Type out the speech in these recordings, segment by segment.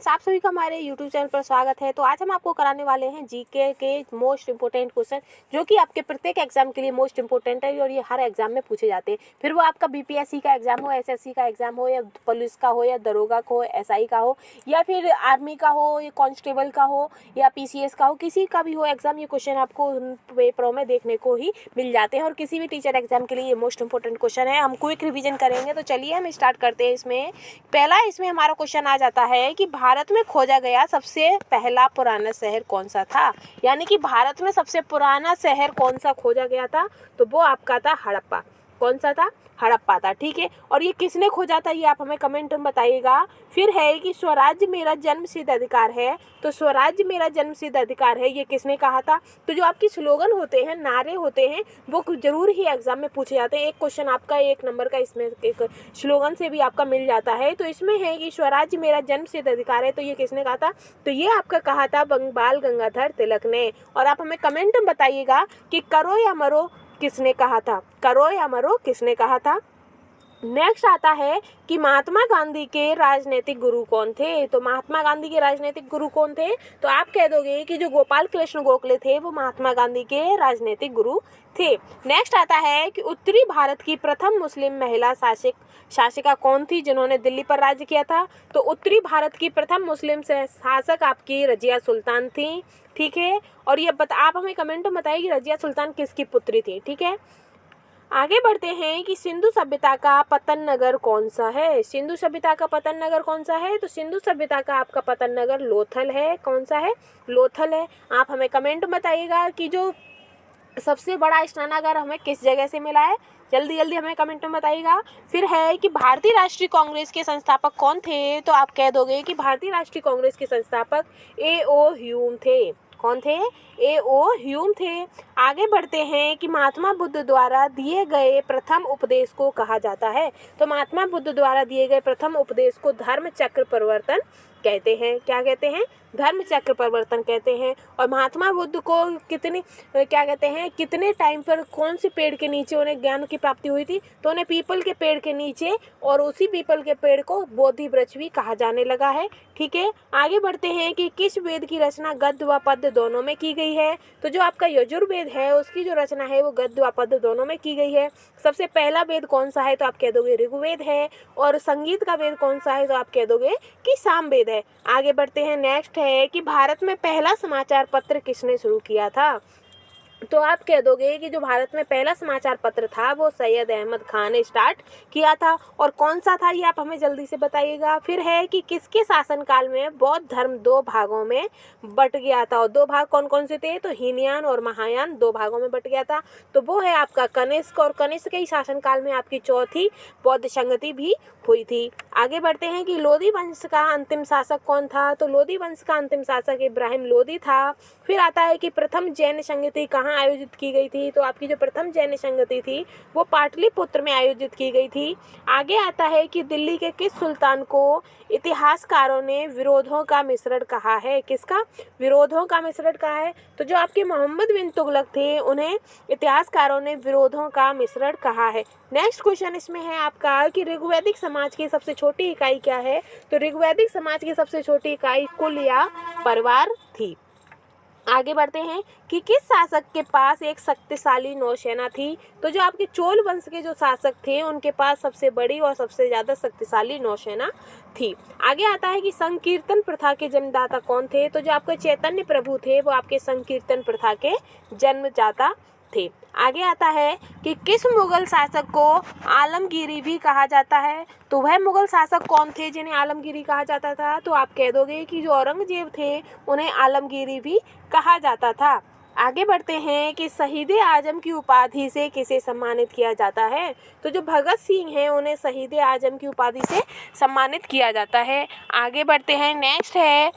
Friends, आप सभी का हमारे यूट्यूब चैनल पर स्वागत है। तो आज हम आपको कराने वाले हैं जीके के मोस्ट इंपोर्टेंट क्वेश्चन, जो कि आपके प्रत्येक एग्जाम के लिए मोस्ट इंपोर्टेंट है और ये हर एग्जाम में पूछे जाते हैं। फिर वो आपका बीपीएससी का एग्जाम हो, एसएससी का एग्जाम हो, या पुलिस का हो, या दरोगा का हो, एसआई का हो, या फिर आर्मी का हो, या कांस्टेबल का हो, या पीसीएस का हो, किसी का भी हो एग्जाम, ये क्वेश्चन आपको पेपरों में देखने को ही मिल जाते हैं। और किसी भी टीचर एग्जाम के लिए ये मोस्ट इंपोर्टेंट क्वेश्चन है। हम क्विक रिवीजन करेंगे। तो चलिए हम स्टार्ट करते हैं। इसमें हमारा क्वेश्चन आ जाता है कि भारत में खोजा गया सबसे पहला पुराना शहर कौन सा था। यानी कि भारत में सबसे पुराना शहर कौन सा खोजा गया था, तो वो आपका था हड़प्पा। कौन सा था? हड़प्पा था। ठीक है, और ये किसने खोजा था ये आप हमें कमेंट में बताइएगा। फिर है कि स्वराज्य मेरा जन्मसिद्ध अधिकार है, तो स्वराज्य मेरा जन्मसिद्ध अधिकार है, ये किसने कहा था। तो जो आपकी स्लोगन होते हैं, नारे होते हैं, वो जरूर ही एग्जाम में पूछे जाते हैं। एक क्वेश्चन आपका 1 नंबर का इसमें एक स्लोगन से भी आपका मिल जाता है। तो इसमें है कि स्वराज्य मेरा जन्मसिद्ध अधिकार है, तो ये किसने कहा था, तो ये आपका कहा था बाल गंगाधर तिलक ने। और आप हमें कमेंट में बताइएगा कि करो या मरो किसने कहा था, करो या मरो किसने कहा था। नेक्स्ट आता है कि महात्मा गांधी के राजनीतिक गुरु कौन थे। तो महात्मा गांधी के राजनीतिक गुरु कौन थे, तो आप कह दोगे कि जो गोपाल कृष्ण गोखले थे वो महात्मा गांधी के राजनीतिक गुरु थे। नेक्स्ट आता है कि उत्तरी भारत की प्रथम मुस्लिम महिला शासिका कौन थी जिन्होंने दिल्ली पर राज्य किया था। तो उत्तरी भारत की प्रथम मुस्लिम शासक आपकी रजिया सुल्तान थी। ठीक है, और ये आप हमें कमेंट में बताइए कि रजिया सुल्तान किसकी पुत्री थी। ठीक है, आगे बढ़ते हैं कि सिंधु सभ्यता का पतन नगर कौन सा है। सिंधु सभ्यता का पतन नगर कौन सा है, तो सिंधु सभ्यता का आपका पतन नगर लोथल है। कौन सा है? लोथल है। आप हमें कमेंट बताइएगा कि जो सबसे बड़ा स्नानागार हमें किस जगह से मिला है, जल्दी जल्दी हमें कमेंट में बताइएगा। फिर है कि भारतीय राष्ट्रीय कांग्रेस के संस्थापक कौन थे, तो आप कह दोगे कि भारतीय राष्ट्रीय कांग्रेस के संस्थापक ए.ओ. ह्यूम थे। कौन थे? ए.ओ. ह्यूम थे। आगे बढ़ते हैं कि महात्मा बुद्ध द्वारा दिए गए प्रथम उपदेश को कहा जाता है। तो महात्मा बुद्ध द्वारा दिए गए प्रथम उपदेश को धर्म चक्र परिवर्तन कहते हैं। क्या कहते हैं? धर्म चक्र परिवर्तन कहते हैं। और महात्मा बुद्ध को कितने टाइम पर कौन से पेड़ के नीचे उन्हें ज्ञान की प्राप्ति हुई थी, तो उन्हें पीपल के पेड़ के नीचे, और उसी पीपल के पेड़ को बोधि वृक्ष भी कहा जाने लगा है। ठीक है, आगे बढ़ते हैं कि किस वेद की रचना गद्य व पद्य दोनों में की गई है। तो जो आपका यजुर्वेद है उसकी जो रचना है वो गद्य व पद्य दोनों में की गई है। सबसे पहला वेद कौन सा है, तो आप कह दोगे ऋग्वेद है। और संगीत का वेद कौन सा है, तो आप कह दोगे कि सामवेद है। आगे बढ़ते हैं। नेक्स्ट है कि भारत में पहला समाचार पत्र किसने शुरू किया था। तो आप कह दोगे कि जो भारत में पहला समाचार पत्र था वो सैयद अहमद खान ने स्टार्ट किया था। और कौन सा था ये आप हमें जल्दी से बताइएगा। फिर है कि किसके शासनकाल में बौद्ध धर्म 2 भागों में बट गया था। और 2 भाग कौन कौन से थे, तो हीनयान और महायान 2 भागों में बट गया था। तो वो है आपका कनिष्क, और कनिष्क के ही शासनकाल में आपकी चौथी बौद्ध संगति भी हुई थी। आगे बढ़ते हैं कि लोधी वंश का अंतिम शासक कौन था। तो लोधी वंश का अंतिम शासक इब्राहिम लोधी था। फिर आता है कि प्रथम जैन संगति कहाँ आयोजित की गई थी। तो आपकी जो प्रथम जैन संगति थी वो पाटलिपुत्र में आयोजित की गई थी। आगे आता है कि दिल्ली के किस सुल्तान को इतिहासकारों ने विरोधों का मिश्रण कहा है। किसका? विरोधों का मिश्रण कहा है। तो जो आपके मोहम्मद बिन तुगलक थे उन्हें इतिहासकारों ने विरोधों का मिश्रण कहा है। नेक्स्ट क्वेश्चन इसमें है आपका कि ऋग्वैदिक समाज की सबसे छोटी इकाई क्या है। तो ऋग्वैदिक समाज की सबसे छोटी इकाई कुल या परिवार थी। आगे बढ़ते हैं कि किस शासक के पास एक शक्तिशाली नौसेना थी। तो जो आपके चोल वंश के जो शासक थे उनके पास सबसे बड़ी और सबसे ज्यादा शक्तिशाली नौसेना थी। आगे आता है कि संकीर्तन प्रथा के जन्मदाता कौन थे। तो जो आपके चैतन्य प्रभु थे वो आपके संकीर्तन प्रथा के जन्मदाता थे। आगे आता है कि किस मुगल शासक को आलमगीरी भी कहा जाता है। तो वह मुगल शासक कौन थे जिन्हें आलमगीरी कहा जाता था। तो आप कह दोगे कि जो औरंगजेब थे उन्हें आलमगीरी भी कहा जाता था। आगे बढ़ते हैं कि शहीद आजम की उपाधि से किसे सम्मानित किया जाता है। तो जो भगत सिंह हैं उन्हें शहीद आजम की उपाधि से सम्मानित किया जाता है। आगे बढ़ते हैं। नेक्स्ट है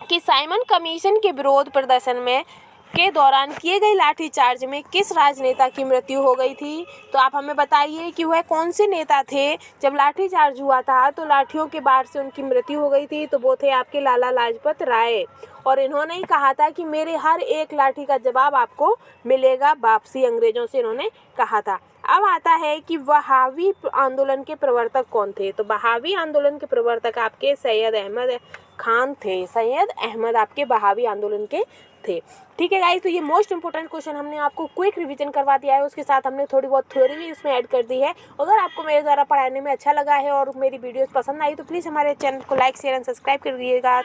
कि साइमन कमीशन के विरोध प्रदर्शन में के दौरान किए गए लाठीचार्ज में किस राजनेता की मृत्यु हो गई थी। तो आप हमें बताइए कि वह कौन से नेता थे जब लाठीचार्ज हुआ था तो लाठियों के बाढ़ से उनकी मृत्यु हो गई थी। तो वो थे आपके लाला लाजपत राय। और इन्होंने ही कहा था कि मेरे हर एक लाठी का जवाब आपको मिलेगा वापसी, अंग्रेजों से इन्होंने कहा था। अब आता है कि वहाबी आंदोलन के प्रवर्तक कौन थे। तो वहाबी आंदोलन के प्रवर्तक आपके सैयद अहमद खान थे। सैयद अहमद आपके वहाबी आंदोलन के थे। ठीक है गाइस, तो ये मोस्ट इंपॉर्टेंट क्वेश्चन हमने आपको क्विक रिवीजन करवा दिया है, उसके साथ हमने थोड़ी बहुत थ्योरी भी इसमें ऐड कर दी है। अगर आपको मेरे द्वारा पढ़ाने में अच्छा लगा है और मेरी वीडियोस पसंद आई तो प्लीज़ हमारे चैनल को लाइक शेयर एंड सब्सक्राइब कर दीजिएगा।